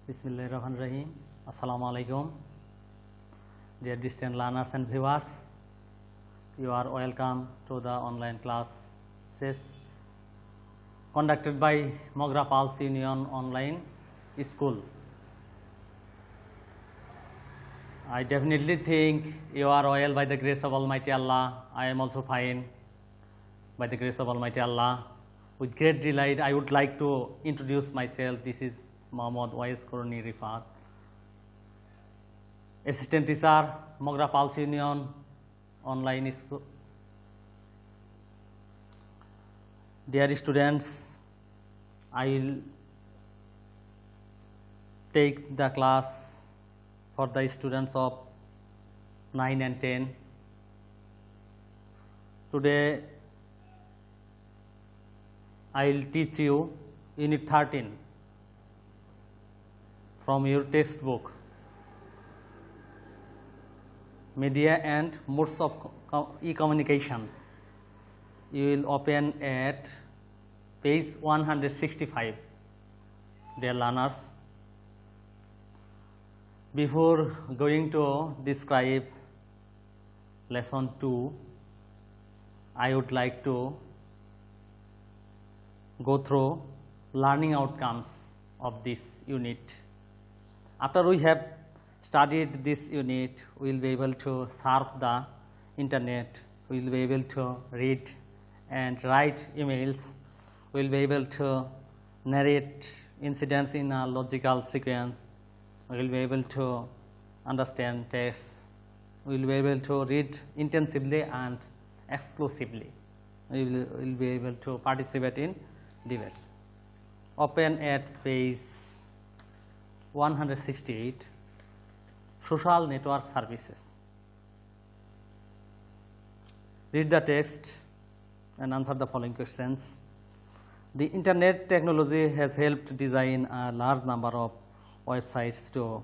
Bismillahirrahmanirrahim. Assalamu alaikum. Dear distant learners and viewers, you are welcome to the online classes conducted by Mogra Pulse Union Online School. I definitely think you are well by the grace of Almighty Allah. I am also fine by the grace of Almighty Allah. With great delight, I would like to introduce myself. This is Mohammad Wais Koroni Rifat, Assistant Teacher, Mogra Pulse Union Online School. Dear students, I will take the class for the students of 9 and 10. Today, I will teach you Unit 13 from your textbook, Media and Modes of E-Communication. You will open at page 165, dear learners. Before going to describe lesson 2, I would like to go through learning outcomes of this unit. After we have studied this unit, we will be able to surf the internet, we will be able to read and write emails, we will be able to narrate incidents in a logical sequence, we will be able to understand texts, we will be able to read intensively and exclusively, we will be able to participate in debates. Open at page 168, Social Network Services. Read the text and answer the following questions. The internet technology has helped design a large number of websites to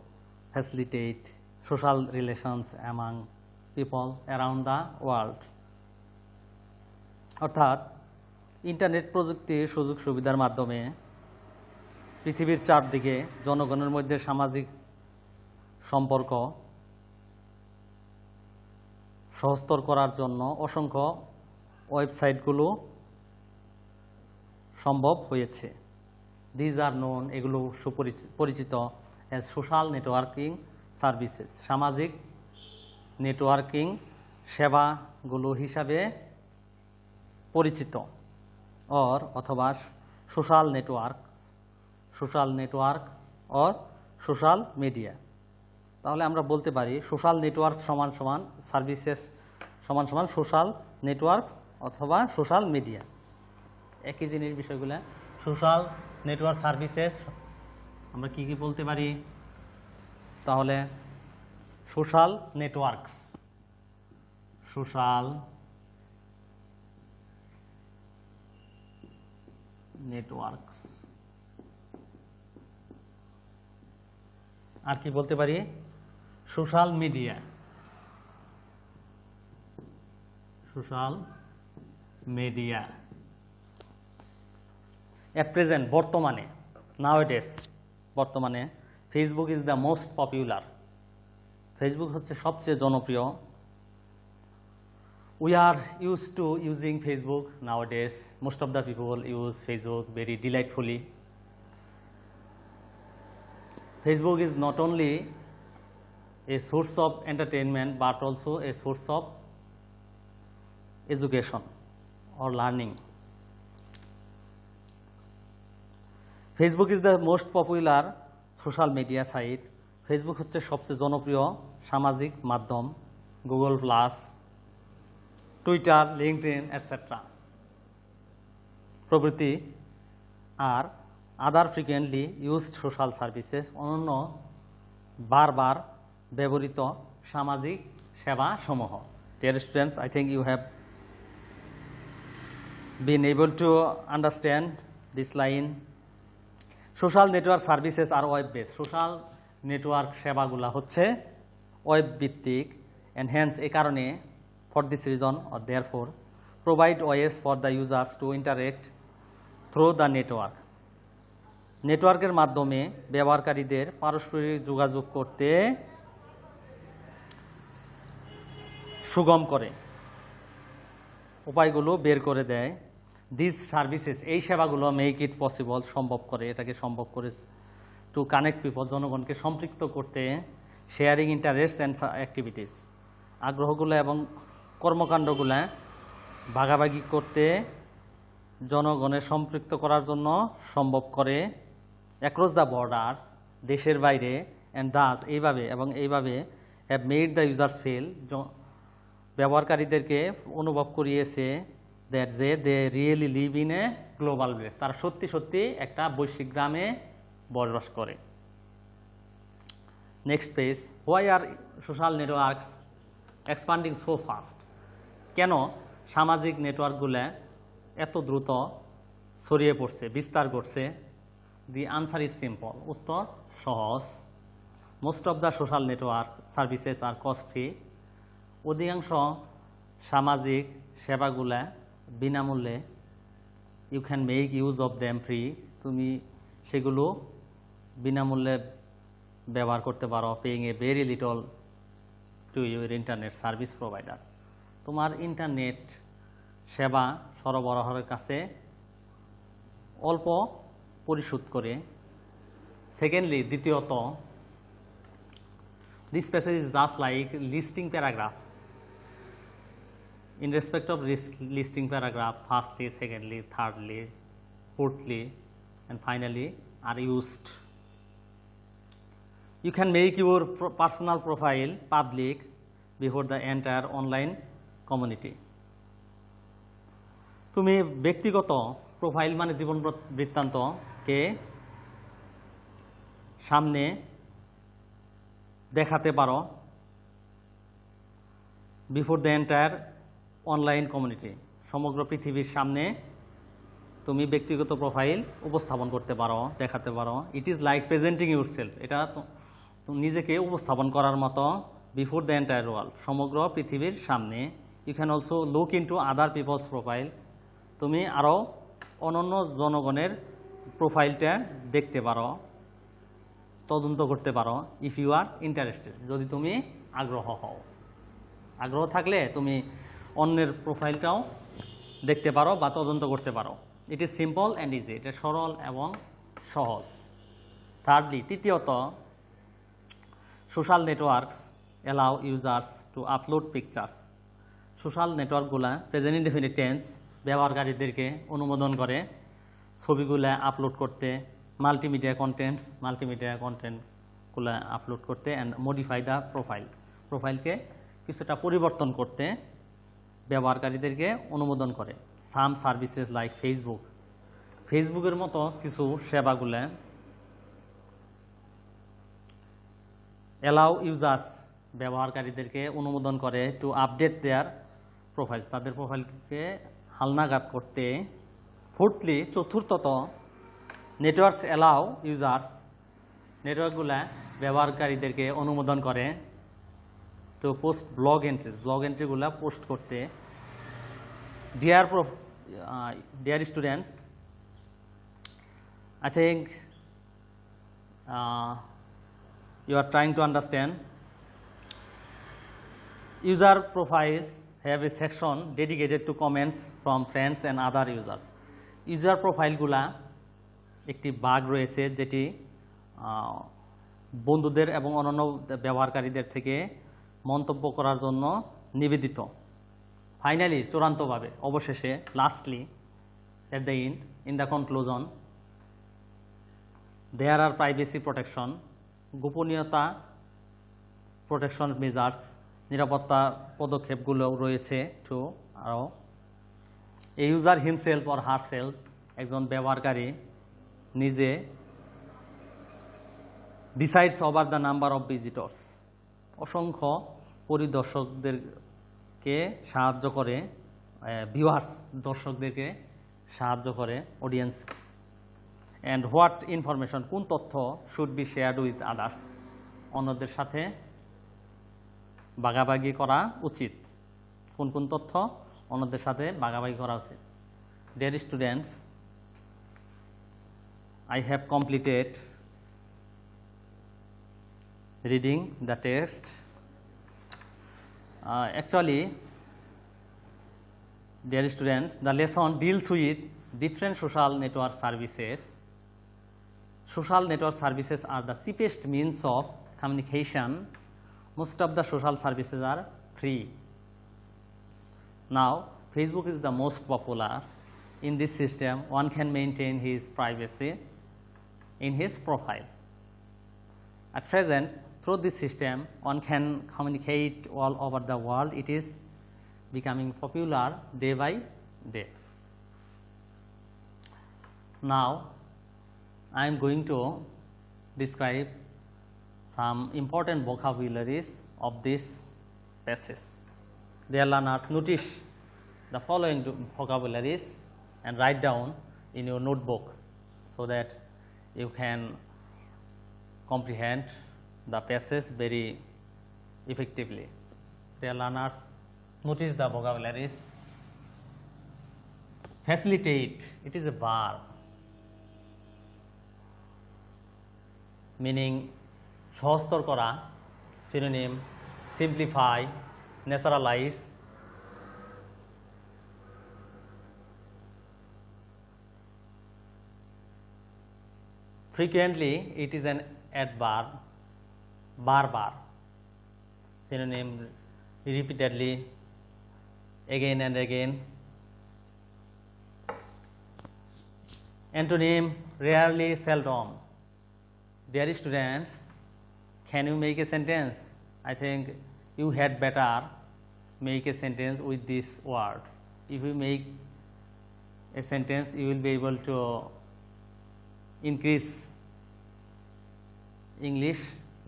facilitate social relations among people around the world. অর্থাৎ internet প্রযুক্তির সুযোগ সুবিধার মাধ্যমে পৃথিবীর চারদিকে জনগণের মধ্যে সামাজিক সম্পর্ক সহজতর করার জন্য অসংখ্য ওয়েবসাইটগুলো সম্ভব হয়েছে। দিজ আর নোন, এগুলো সুপরিচিত অ্যাজ সোশ্যাল নেটওয়ার্কিং সার্ভিসেস, সামাজিক নেটওয়ার্কিং সেবাগুলো হিসাবে পরিচিত। অথবা social network or social media. তাহলে আমরা বলতে পারি সোশ্যাল নেটওয়ার্ক সমান সমান সার্ভিসেস সমান সমান সোশ্যাল নেটওয়ার্ক অথবা সোশ্যাল মিডিয়া, একই জিনিস বিষয়গুলো। সোশ্যাল নেটওয়ার্ক সার্ভিসেস আমরা কি কি বলতে পারি? তাহলে সোশ্যাল নেটওয়ার্কস, সোশ্যাল নেটওয়ার্কস। আর কি বলতে পারি? Social media, social media. At present, বর্তমানে, নাওএডেজ, বর্তমানে Facebook is the most popular. Facebook হচ্ছে সবচেয়ে জনপ্রিয়। We are used to using Facebook nowadays. Most of the people use Facebook very delightfully. Facebook is not only a source of entertainment but also a source of education or learning. Facebook is the most popular social media site. Facebook হচ্ছে সবচেয়ে জনপ্রিয় সামাজিক মাধ্যম। Google plus, Twitter, LinkedIn etcetera প্রভৃতি are other frequently used social services, অনন্য বারবার ব্যবহৃত সামাজিক সেবা সমূহ। Dear students, I think you have been able to understand this line. Social network services are web base. Social network সেবাগুলো হচ্ছে web ভিত্তিক, অ্যান্ড হ্যান্স এ কারণে for this reason or therefore provide ways for the users to interact through the network. নেটওয়ার্কের মাধ্যমে ব্যবহারকারীদের পারস্পরিক যোগাযোগ করতে সুগম করে, উপায়গুলো বের করে দেয়। দিস সার্ভিসেস, এই সেবাগুলো মেক ইট পসিবল, সম্ভব করে, এটাকে সম্ভব করে টু কানেক্ট পিপল, জনগণকে সম্পৃক্ত করতে, শেয়ারিং ইন্টারেস্ট অ্যান্ড অ্যাক্টিভিটিস, আগ্রহগুলো এবং কর্মকাণ্ডগুলো ভাগাভাগি করতে, জনগণের সম্পৃক্ত করার জন্য সম্ভব করে, অ্যাক্রস দ্য বর্ডার্স, দেশের বাইরে, অ্যান্ড দাস, এইভাবে have made the users feel, ব্যবহারকারীদেরকে অনুভব করিয়েছে that they really live in a global village, তারা সত্যি সত্যি একটা বৈশ্বিক গ্রামে বসবাস করে। Next page, why are social networks expanding so fast, কেন সামাজিক নেটওয়ার্কগুলো এত দ্রুত ছড়িয়ে পড়ছে, বিস্তার করছে? দি আনসার ইজ সিম্পল, উত্তর সহজ। Most of the social network services are cost free, অধিকাংশ সামাজিক সেবাগুলা বিনামূল্যে। You can make use of them free, তুমি সেগুলো বিনামূল্যে ব্যবহার করতে পারো। Paying a very little to your internet service provider, তোমার ইন্টারনেট সেবা সরবরাহের কাছে অল্প পরিশোধ করে। সেকেন্ডলি, দ্বিতীয়ত, this passage is just like listing paragraph. In respect of listing paragraph, firstly, secondly, thirdly, fourthly, and finally are used. You can make your personal profile public before the entire online community. তুমি ব্যক্তিগত profile মানে জীবন বৃত্তান্তকে সামনে দেখাতে পারো before the entire online community, সমগ্র পৃথিবীর সামনে তুমি ব্যক্তিগত প্রোফাইল উপস্থাপন করতে পারো, দেখাতে পারো। It is like presenting your self, এটা নিজেকে উপস্থাপন করার মতো। বিফোর দ্য এন্টায়ার ওয়ার্ল্ড, সমগ্র পৃথিবীর সামনে। You can also look into other people's profile, তুমি আরও অনন্য জনগণের প্রোফাইলটা দেখতে পারো, তদন্ত করতে পারো। ইফ ইউ আর ইন্টারেস্টেড, যদি তুমি আগ্রহ হও। আগ্রহ থাকলে তুমি অন্যের প্রোফাইলটাও দেখতে পারো বা তদন্ত করতে পারো। It is simple and easy, এটা সরল এবং সহজ। থার্ডলি, তৃতীয়ত, social networks allow users to upload pictures. Social নেটওয়ার্কগুলা প্রেজেন্ট ইনডেফিনিট টেন্স ব্যবহারকারীদেরকে অনুমোদন করে ছবিগুলা আপলোড করতে, মাল্টিমিডিয়া কন্টেন্টগুলো আপলোড করতে, অ্যান্ড মডিফাই দ্য প্রোফাইলকে কিছুটা পরিবর্তন করতে ব্যবহারকারীদেরকে অনুমোদন করে। সাম সার্ভিসেস লাইক ফেসবুকের মতো কিছু সেবাগুলো অ্যালাউ ইউজার্স ব্যবহারকারীদেরকে অনুমোদন করে টু আপডেট দেয়ার প্রোফাইল, তাদের প্রোফাইলকে হালনাগাদ করতে। ফোর্থলি, চতুর্থত, নেটওয়ার্কস অ্যালাউ ইউজার্স, নেটওয়ার্কগুলো ব্যবহারকারীদেরকে অনুমোদন করে টু পোস্ট ব্লগ এন্ট্রিগুলো পোস্ট করতে। Dear students, I think you are trying to understand. User profiles have a section dedicated to comments from friends and other users. User profile গুলা একটি ভাগ রয়েছে যেটি বন্ধুদের এবং অন্যান্য ব্যবহারকারীদের থেকে মন্তব্য করার জন্য নিবেদিত। ফাইনালি, চূড়ান্তভাবে, অবশেষে, lastly, at the end, in the conclusion, there are privacy protection, গোপনীয়তা protection measures, নিরাপত্তা পদক্ষেপগুলো রয়েছে। টু, আরও a user himself or herself, একজন ব্যবহারকারী নিজে decides over the number of visitors, অসংখ্য পরিদর্শকদেরকে সাহায্য করে, ভিউয়ার্স দর্শকদেরকে সাহায্য করে, অডিয়েন্স। অ্যান্ড হোয়াট ইনফরমেশন, কোন তথ্য should be shared with others, অন্যদের সাথে ভাগাভাগি করা উচিত, কোন কোন তথ্য অন্যদের সাথে ভাগাভাগি করা উচিত। Dear students, I have completed reading the text. Actually, dear students, the lesson deals with different social network services. Social network services are the cheapest means of communication. Most of the social services are free. Now, Facebook is the most popular. In this system, one can maintain his privacy in his profile. At present, through this system, one can communicate all over the world. It is becoming popular day by day. Now, I am going to describe some important vocabularies of this passage. Dear learners, notice the following vocabularies and write down in your notebook so that you can comprehend the passage very effectively. Dear learners, notice the vocabularies. Facilitate, it is a verb, meaning সহজতর করা, synonym simplify, naturalize. Frequently, it is an adverb, bar, synonym repeatedly, again and again. Antonym rarely, seldom. Dear students, can you make a sentence? I think you had better make a sentence with these words. If you make a sentence, you will be able to increase English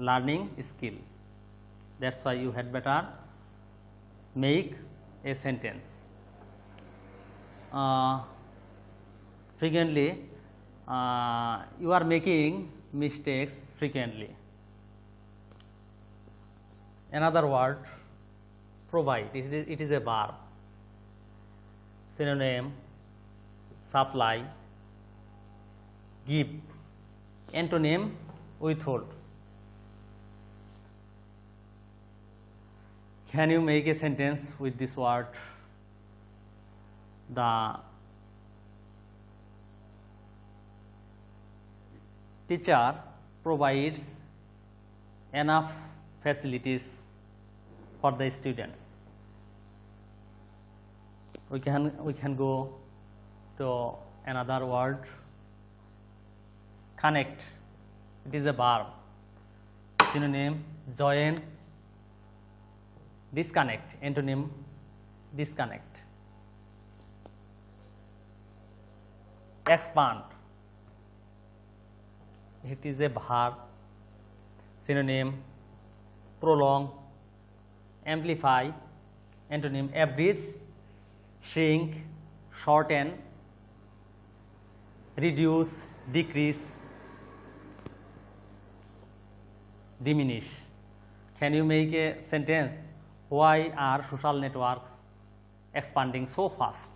learning skill. That's why you had better make a sentence. Frequently, you are making mistakes frequently. Another word, provide, it is a verb. Synonym supply, give. Antonym withhold. Can you make a sentence with this word? The teacher provides enough facilities for the students. We can go to another word, connect. It is a verb. Synonym join, disconnect. Antonym disconnect. Expand. It is a verb. Synonym prolong, amplify. Antonym abridge, shrink, shorten, reduce, decrease, diminish. Can you make a sentence? Why are social networks expanding so fast?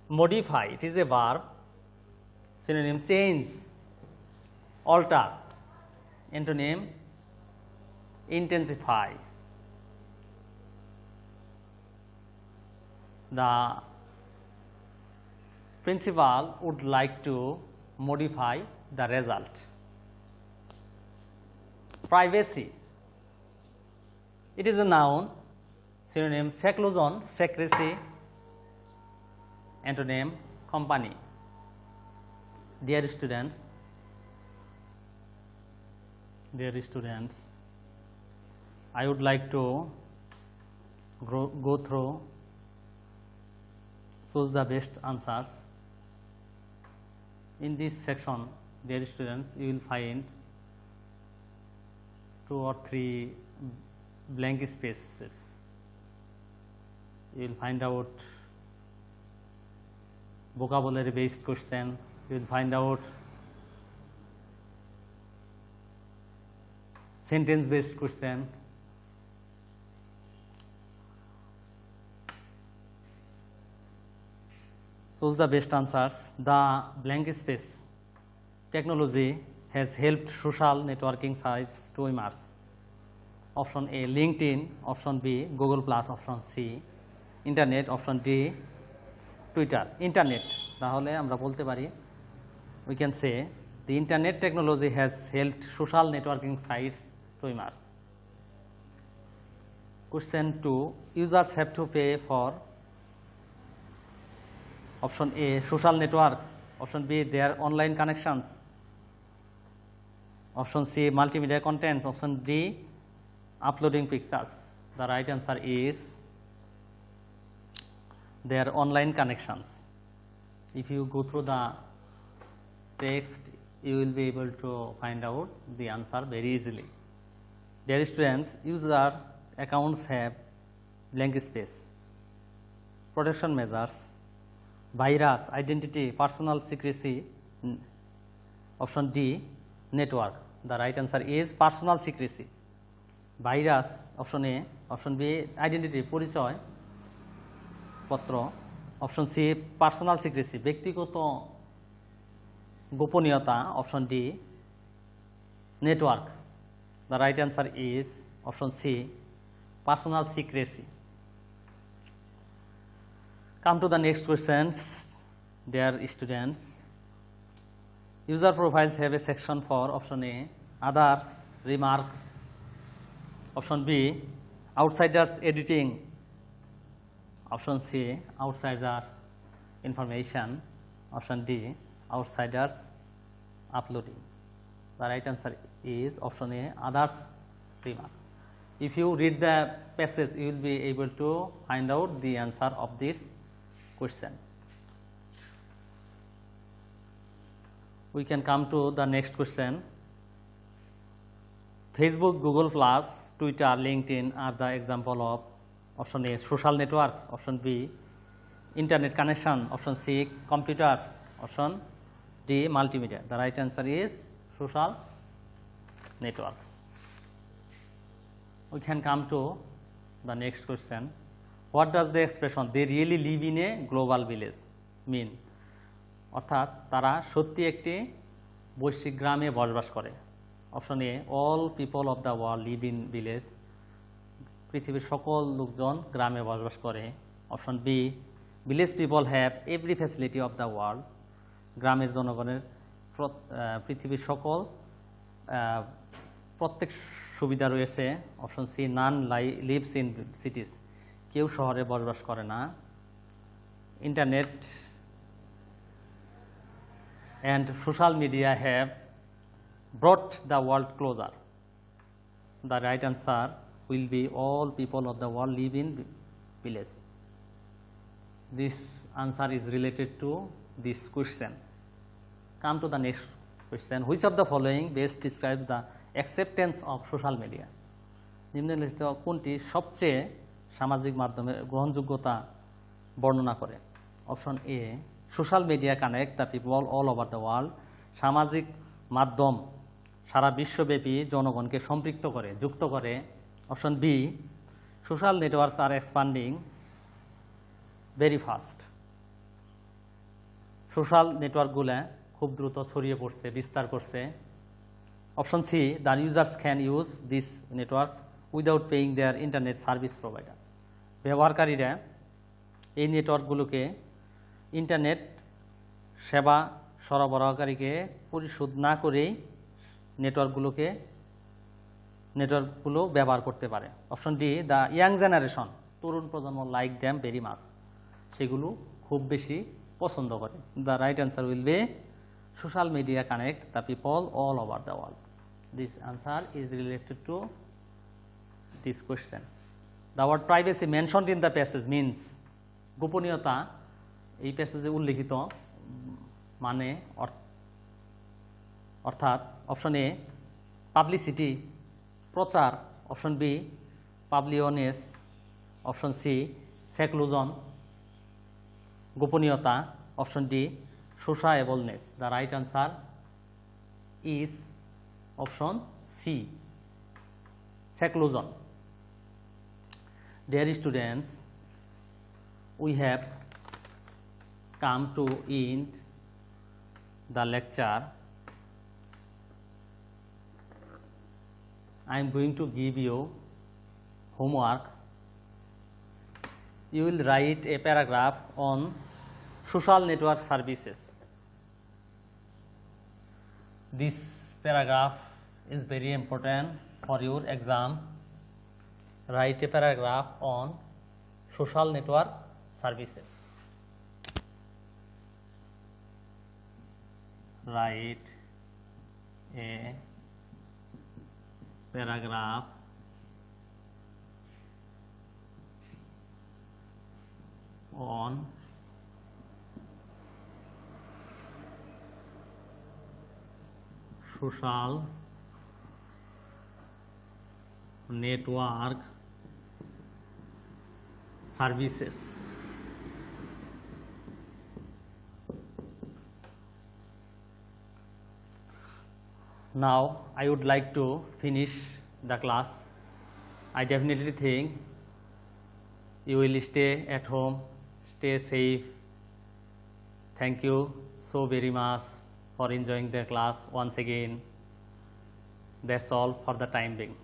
Modify, it is a verb. Synonym change, alter. Antonym intensify. The principal would like to modify the result. Privacy, it is a noun. Synonym seclusion, secrecy. Antonym company. Dear students, I would like to go through, choose the best answers. In this section, dear students, you will find 2 or 3 blank spaces. You will find out vocabulary based question. You will find out sentence based question. Choose the best answers. The blank space technology has helped social networking sites to emerge. Option A, LinkedIn. Option B, Google+. Option C, Internet. Option D, Twitter. Internet. তাহলে আমরা বলতে পারি, we can say the internet technology has helped social networking sites to emerge. Question 2, users have to pay for option A, social networks. Option B, their online connections. Option C, multimedia contents. Option D, uploading pictures. The right answer is their online connections. If you go through the text, you will be able to find out the answer very easily. Dear students, user accounts have blank space, protection measures, virus, identity, personal secrecy. Option D, network. The right answer is personal secrecy. Virus, option A. Option B, identity, পরিচয় পত্র. Option C, personal secrecy, ব্যক্তিগত গোপনীয়তা. Option D, network. The right answer is option C, personal secrecy. Come to the next questions, dear students. User profiles have a section for option A, others, remarks. Option B, outsiders editing. Option C, outsiders information. Option D, outsiders uploading. The right answer is option A, others remark. If you read the passage, you will be able to find out the answer of this question. We can come to the next question. Facebook, Google+, Twitter, LinkedIn are the example of option A, social networks. Option B, internet connection. Option C, computers. Option D, multimedia. The right answer is social networks. We can come to the next question. What does the expression they really live in a global village mean? অর্থাৎ তারা সত্যি একটি বৈশ্বিক গ্রামে বসবাস করে. Option A, all people of the world live in village. পৃথিবীর সকল লোকজন গ্রামে বসবাস করে. Option B, village people have every facility of the world. গ্রামের জনগণের পৃথিবীর সকল প্রত্যেক সুবিধা রয়েছে. Option C, none lives in cities. কেউ শহরে বসবাস করে না. Internet and social media have brought the world closer. The right answer will be all people of the world live in village. This answer is related to this question. Come to the next question. Which of the following best describes the acceptance of social media? নিম্নলিখিত কোনটি সবচেয়ে সামাজিক মাধ্যমের গ্রহণযোগ্যতা বর্ণনা করে? Option A, social media connect the people all over the world. সামাজিক মাধ্যম সারা বিশ্বব্যাপী জনগণকে সম্পৃক্ত করে, যুক্ত করে. Option B, social networks are expanding very fast. Social নেটওয়ার্কগুলো খুব দ্রুত ছড়িয়ে পড়ছে, বিস্তার করছে. Option C, the users can use this networks without paying their internet service provider. ব্যবহারকারীরা এই নেটওয়ার্কগুলোকে ইন্টারনেট সেবা সরবরাহকারীকে পরিশোধ না করেই নেটওয়ার্কগুলো ব্যবহার করতে পারে. Option D, the young generation, তরুণ প্রজন্ম লাইক দ্যাম ভেরি মাচ, সেগুলো খুব বেশি পছন্দ করে. The right answer will be social media connect the people all over the world. This answer is related to this question. The word privacy mentioned in the passage means, গোপনীয়তা এই প্যাসেজে উল্লেখিত মানে অর্থাৎ অপশন এ, পাবলিসিটি, প্রচার. Option B, publicness. Option C, seclusion, গোপনীয়তা. Option D, sociableness. The right answer is option C, seclusion. Dear students, we have come to end the lecture. I am going to give you homework. You will write a paragraph on social network services. This paragraph is very important for your exam. Write a paragraph on social network services. Write a paragraph on social network services. Now I would like to finish the class. I definitely think you will stay at home, stay safe. Thank you so very much for enjoying the class once again. That's all for the time being.